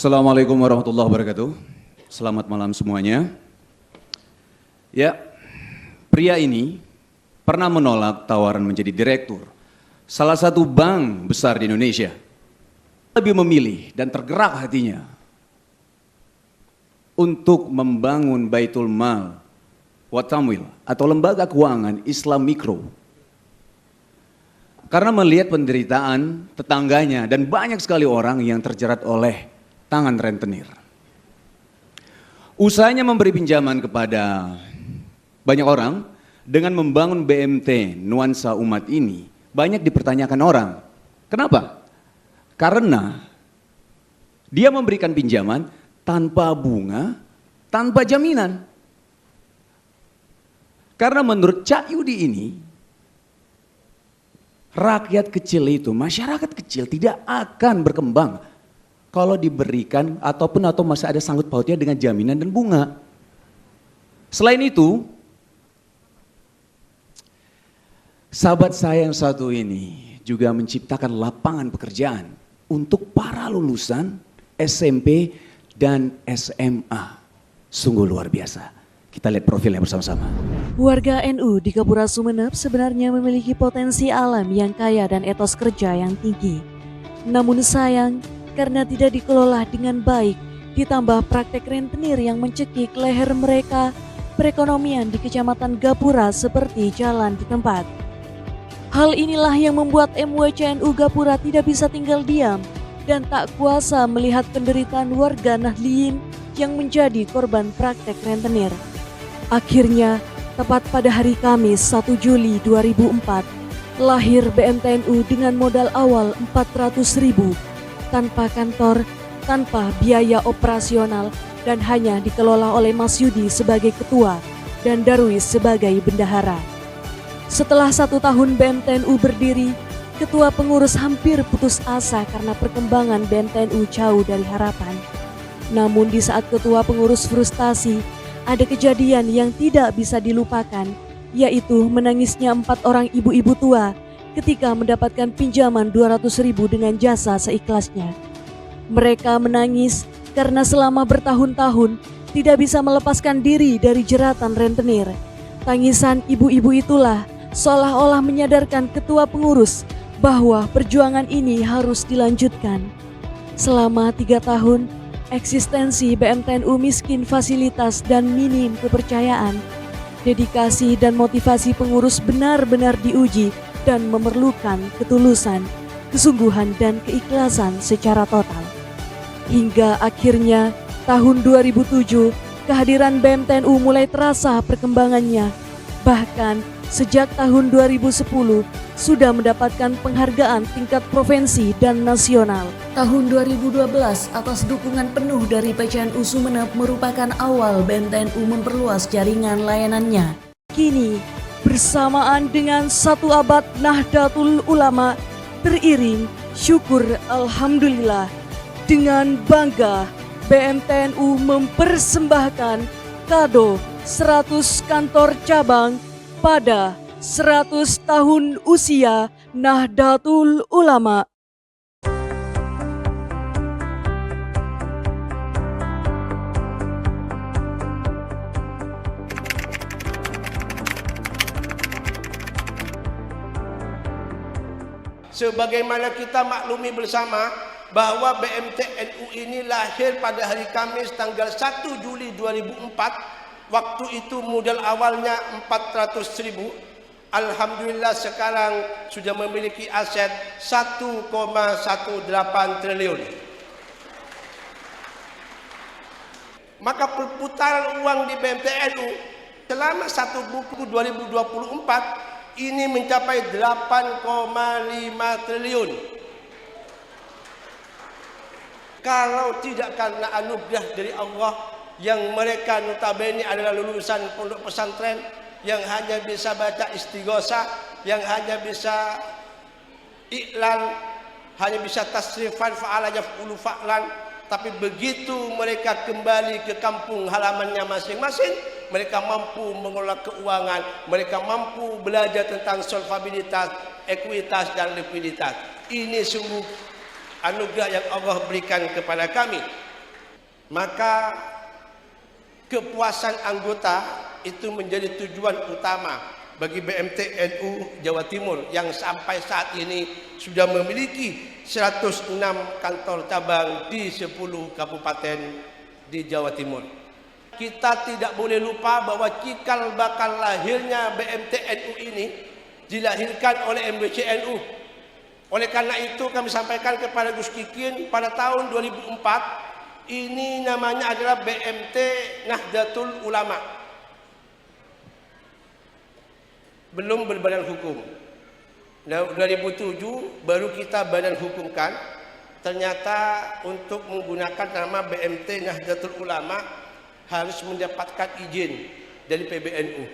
Assalamualaikum warahmatullahi wabarakatuh. Selamat malam semuanya. Ya, pria ini pernah menolak tawaran menjadi direktur salah satu bank besar di Indonesia. Lebih memilih dan tergerak hatinya untuk membangun Baitul Mal wa Tamwil atau lembaga keuangan Islam Mikro. Karena melihat penderitaan tetangganya dan banyak sekali orang yang terjerat oleh tangan rentenir. Usahanya memberi pinjaman kepada banyak orang dengan membangun BMT Nuansa Umat ini banyak dipertanyakan orang. Kenapa? Karena dia memberikan pinjaman tanpa bunga, tanpa jaminan. Karena menurut Cak Yudi ini, rakyat kecil itu, masyarakat kecil tidak akan berkembang kalau diberikan atau masih ada sangkut pautnya dengan jaminan dan bunga. Selain itu, sahabat saya yang satu ini juga menciptakan lapangan pekerjaan untuk para lulusan SMP dan SMA. Sungguh luar biasa. Kita lihat profilnya bersama-sama. Warga NU di Gapura Sumeneb sebenarnya memiliki potensi alam yang kaya dan etos kerja yang tinggi. Namun sayang, karena tidak dikelola dengan baik, ditambah praktek rentenir yang mencekik leher mereka, perekonomian di Kecamatan Gapura seperti jalan di tempat. Hal inilah yang membuat MWCNU Gapura tidak bisa tinggal diam dan tak kuasa melihat penderitaan warga Nahdliyin yang menjadi korban praktek rentenir. Akhirnya, tepat pada hari Kamis 1 Juli 2004, lahir BMTNU dengan modal awal 400.000, tanpa kantor, tanpa biaya operasional, dan hanya dikelola oleh Mas Yudi sebagai ketua dan Darwis sebagai bendahara. Setelah 1 tahun BMTNU berdiri, ketua pengurus hampir putus asa karena perkembangan BMTNU jauh dari harapan. Namun di saat ketua pengurus frustasi, ada kejadian yang tidak bisa dilupakan, yaitu menangisnya 4 orang ibu-ibu tua ketika mendapatkan pinjaman 200.000 dengan jasa seikhlasnya. Mereka menangis karena selama bertahun-tahun tidak bisa melepaskan diri dari jeratan rentenir. Tangisan ibu-ibu itulah seolah-olah menyadarkan ketua pengurus bahwa perjuangan ini harus dilanjutkan. Selama 3 tahun, eksistensi BMTNU miskin fasilitas dan minim kepercayaan. Dedikasi dan motivasi pengurus benar-benar diuji dan memerlukan ketulusan, kesungguhan dan keikhlasan secara total. Hingga akhirnya tahun 2007 kehadiran BMTNU mulai terasa perkembangannya. Bahkan sejak tahun 2010 sudah mendapatkan penghargaan tingkat provinsi dan nasional. Tahun 2012 atas dukungan penuh dari PCNU Sumeneb merupakan awal BMTNU memperluas jaringan layanannya. Kini bersamaan dengan 1 abad Nahdlatul Ulama, teriring syukur alhamdulillah, dengan bangga BMTNU mempersembahkan kado 100 kantor cabang pada 100 tahun usia Nahdlatul Ulama. Sebagaimana kita maklumi bersama bahwa BMTNU ini lahir pada hari Kamis tanggal 1 Juli 2004. Waktu itu modal awalnya 400.000. Alhamdulillah sekarang sudah memiliki aset 1,18 triliun. Maka perputaran uang di BMTNU selama 1 buku 2024 ini mencapai 8,5 triliun. Kalau tidak karena anugerah dari Allah yang mereka notabene adalah lulusan pondok pesantren yang hanya bisa baca istighosah, yang hanya bisa iklan, hanya bisa tasrifan fa'ala yaf'ulu fa'lan, tapi begitu mereka kembali ke kampung halamannya masing-masing, mereka mampu mengelola keuangan, mereka mampu belajar tentang solvabilitas, ekuitas dan likuiditas. Ini sungguh anugerah yang Allah berikan kepada kami. maka kepuasan anggota itu menjadi tujuan utama bagi BMT NU Jawa Timur yang sampai saat ini sudah memiliki 106 kantor cabang di 10 kabupaten di Jawa Timur. Kita tidak boleh lupa bahwa cikal bakal lahirnya BMT NU ini dilahirkan oleh MBCNU. Oleh karena itu kami sampaikan kepada Gus Kikin pada tahun 2004, ini namanya adalah BMT Nahdlatul Ulama. Belum berbadan hukum. Nah, 2007 baru kita badan hukumkan. Ternyata untuk menggunakan nama BMT Nahdlatul Ulama harus mendapatkan izin dari PBNU.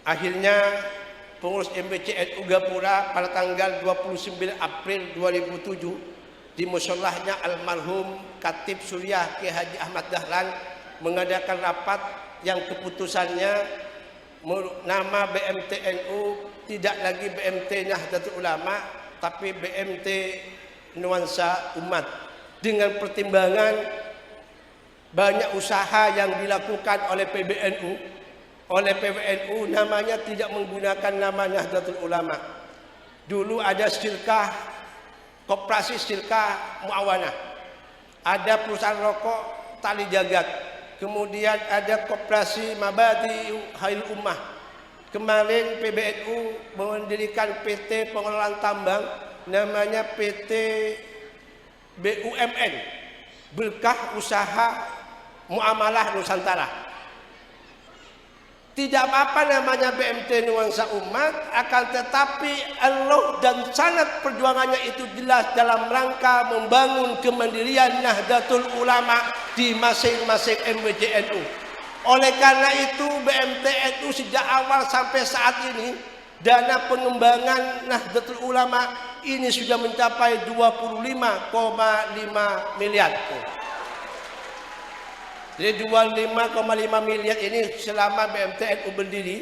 Akhirnya pengurus MBCNU Gapura pada tanggal 29 April 2007 di musholahnya almarhum Khatib Suriah Kiai Haji Ahmad Dahlan mengadakan rapat yang keputusannya nama BMT NU tidak lagi BMT Nahdlatul Ulama tapi BMT Nuansa Umat, dengan pertimbangan banyak usaha yang dilakukan oleh PBNU. Oleh PBNU namanya tidak menggunakan nama Nahdlatul Ulama. Dulu ada syirkah, koperasi syirkah Muawanah, ada perusahaan rokok Tali Jagat, kemudian ada koperasi Mabadi Hail Ummah. Kemarin PBNU mendirikan PT pengelolaan tambang namanya PT BUMN, Berkah Usaha Muamalah Nusantara. Tidak apa-apa namanya BMT Nuansa Umat, akan tetapi Allah dan sanad perjuangannya itu jelas dalam rangka membangun kemandirian Nahdlatul Ulama di masing-masing MBCNU. Oleh karena itu BMT NU sejak awal sampai saat ini dana pengembangan Nahdlatul Ulama ini sudah mencapai 25,5 miliar. Jadi 25,5 miliar ini selama BMT NU berdiri,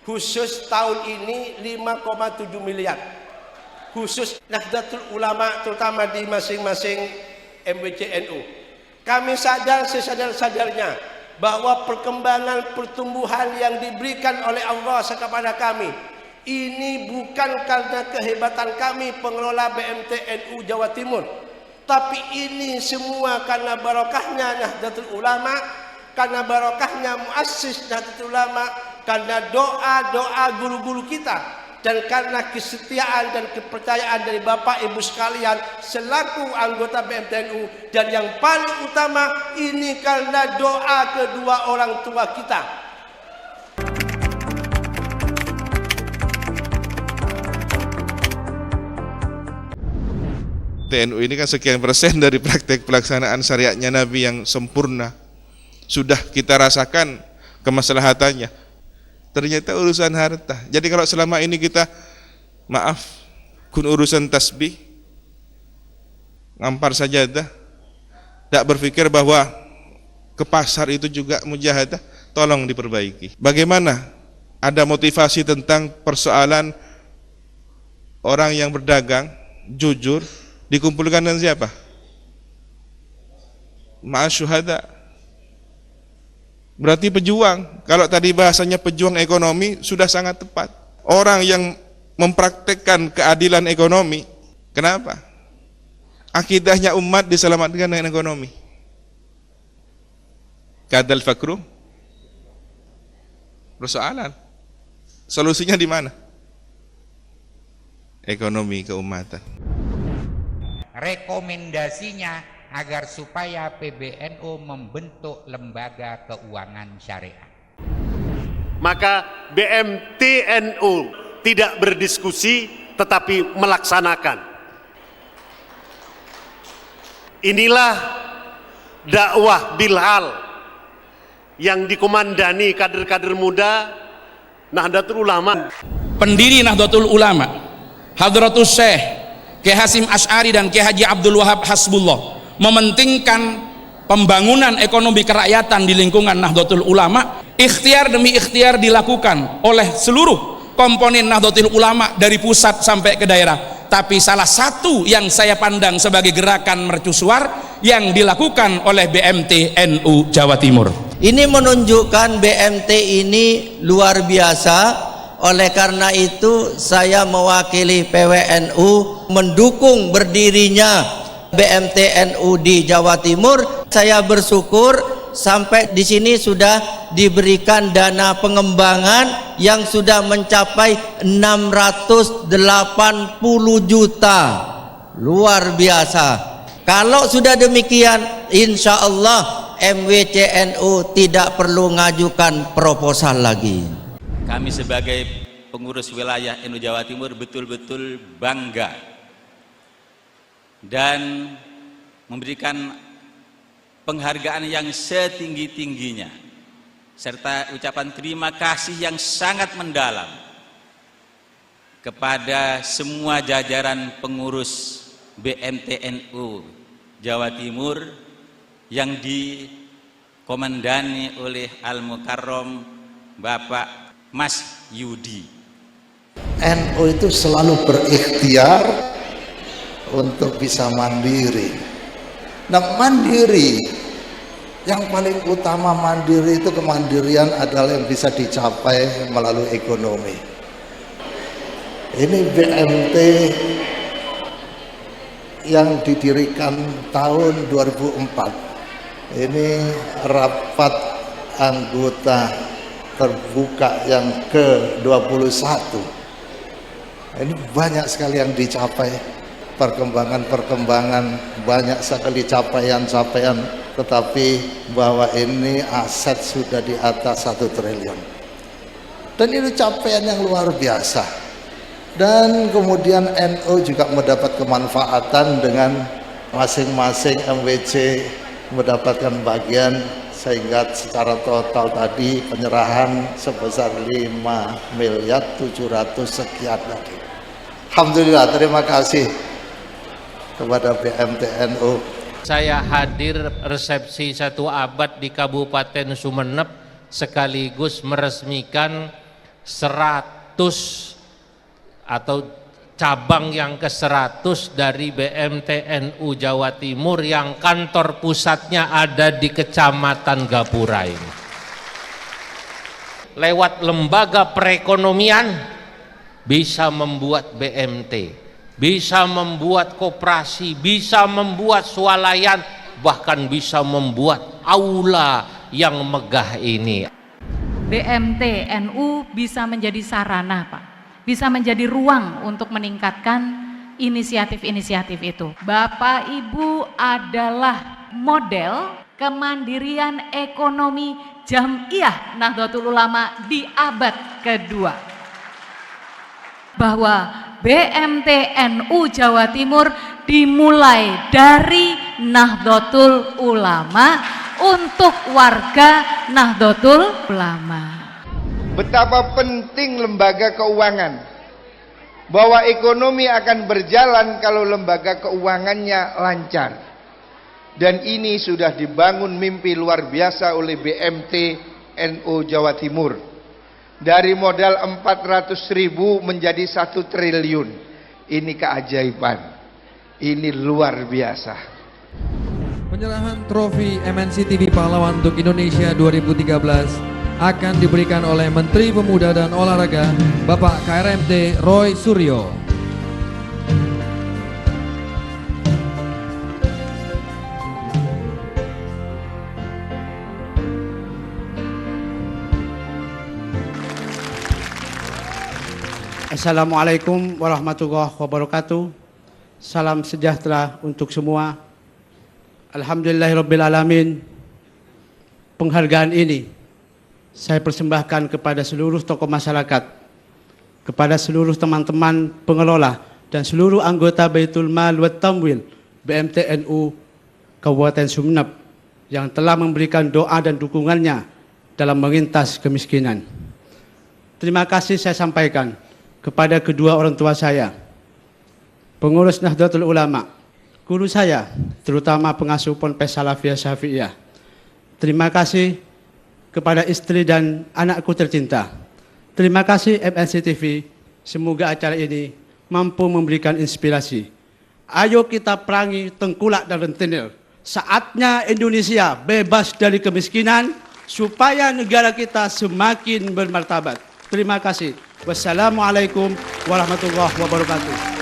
khusus tahun ini 5,7 miliar. Khusus Nahdlatul Ulama terutama di masing-masing MBCNU. Kami sadar sesadar-sadarnya bahwa perkembangan pertumbuhan yang diberikan oleh Allah kepada kami ini bukan karena kehebatan kami pengelola BMT NU Jawa Timur, tapi ini semua karena barokahnya Nahdlatul Ulama, karena barokahnya muassis Nahdlatul Ulama, karena doa-doa guru-guru kita, dan karena kesetiaan dan kepercayaan dari Bapak Ibu sekalian selaku anggota BMTNU, dan yang paling utama ini karena doa kedua orang tua kita. TNU ini kan sekian persen dari praktek pelaksanaan syariatnya Nabi yang sempurna. Sudah kita rasakan kemaslahatannya. Ternyata urusan harta. Jadi kalau selama ini kita maaf, kun urusan tasbih, ngampar sajadah, tidak berpikir bahwa ke pasar itu juga mujahadah, tolong diperbaiki. Bagaimana ada motivasi tentang persoalan orang yang berdagang jujur dikumpulkan dengan siapa? Ma'asyuhada. Berarti pejuang. Kalau tadi bahasanya pejuang ekonomi sudah sangat tepat. Orang yang mempraktekkan keadilan ekonomi. Kenapa? Akidahnya umat diselamatkan dengan ekonomi. Kadal fakru. Persoalan. Solusinya di mana? Ekonomi keumatan. Rekomendasinya agar supaya PBNU membentuk lembaga keuangan syariah. Maka BMTNU tidak berdiskusi tetapi melaksanakan. Inilah dakwah Bilhal yang dikomandani kader-kader muda Nahdlatul Ulama. Pendiri Nahdlatul Ulama Hadratus Syekh Kiai Hasyim Asy'ari dan Kiai Haji Abdul Wahab Hasbullah mementingkan pembangunan ekonomi kerakyatan di lingkungan Nahdlatul Ulama. Ikhtiar demi ikhtiar dilakukan oleh seluruh komponen Nahdlatul Ulama dari pusat sampai ke daerah, tapi salah satu yang saya pandang sebagai gerakan mercusuar yang dilakukan oleh BMT NU Jawa Timur. Ini menunjukkan BMT ini luar biasa. Oleh karena itu saya mewakili PWNU mendukung berdirinya BMT NU di Jawa Timur. Saya bersyukur sampai di sini sudah diberikan dana pengembangan yang sudah mencapai 680 juta. Luar biasa. Kalau sudah demikian, insya Allah MWCNU tidak perlu ngajukan proposal lagi. Kami sebagai pengurus wilayah NU Jawa Timur betul-betul bangga dan memberikan penghargaan yang setinggi-tingginya serta ucapan terima kasih yang sangat mendalam kepada semua jajaran pengurus BMT NU Jawa Timur yang dikomandani oleh Al-Mukarram Bapak Mas Yudi. NU itu selalu berikhtiar untuk bisa mandiri. Nah, mandiri yang paling utama, mandiri itu kemandirian adalah yang bisa dicapai melalui ekonomi. Ini BMT yang didirikan tahun 2004. Ini rapat anggota terbuka yang ke-21. Ini banyak sekali yang dicapai, perkembangan-perkembangan, banyak sekali capaian-capaian, tetapi bahwa ini aset sudah di atas 1 triliun. Dan itu capaian yang luar biasa. Dan kemudian NU juga mendapat kemanfaatan dengan masing-masing MWC mendapatkan bagian, sehingga secara total tadi penyerahan sebesar 5.700.000.000 sekian tadi. Alhamdulillah, terima kasih kepada BMT NU. Saya hadir resepsi 1 abad di Kabupaten Sumeneb sekaligus meresmikan 100 atau cabang yang ke-100 dari BMT NU Jawa Timur yang kantor pusatnya ada di Kecamatan Gapura ini. Lewat lembaga perekonomian bisa membuat BMT, bisa membuat koperasi, bisa membuat swalayan, bahkan bisa membuat aula yang megah ini. BMT NU bisa menjadi sarana, Pak, bisa menjadi ruang untuk meningkatkan inisiatif-inisiatif itu. Bapak Ibu adalah model kemandirian ekonomi Jam'iyah Nahdlatul Ulama di abad kedua. Bahwa BMT NU Jawa Timur dimulai dari Nahdlatul Ulama untuk warga Nahdlatul Ulama. Betapa penting lembaga keuangan, bahwa ekonomi akan berjalan kalau lembaga keuangannya lancar. Dan ini sudah dibangun mimpi luar biasa oleh BMT NU Jawa Timur. Dari modal 400.000 menjadi 1 triliun. Ini keajaiban, ini luar biasa. Penyerahan trofi MNCTV Pahlawan untuk Indonesia 2013 akan diberikan oleh Menteri Pemuda dan Olahraga Bapak KRMT Roy Suryo. Assalamualaikum warahmatullahi wabarakatuh. Salam sejahtera untuk semua. Alhamdulillahirrabbilalamin. Penghargaan ini saya persembahkan kepada seluruh tokoh masyarakat, kepada seluruh teman-teman pengelola dan seluruh anggota Baitul Mal wa Tamwil BMT NU Kabupaten Sumeneb yang telah memberikan doa dan dukungannya dalam mengintas kemiskinan. Terima kasih saya sampaikan kepada kedua orang tua saya, pengurus Nahdlatul Ulama, guru saya, terutama pengasuh Ponpes Salafiyah Syafi'iyah. Terima kasih kepada istri dan anakku tercinta. Terima kasih MNC TV. Semoga acara ini mampu memberikan inspirasi. Ayo kita perangi tengkulak dan rentenir. Saatnya Indonesia bebas dari kemiskinan supaya negara kita semakin bermartabat. Terima kasih. Wassalamualaikum warahmatullahi wabarakatuh.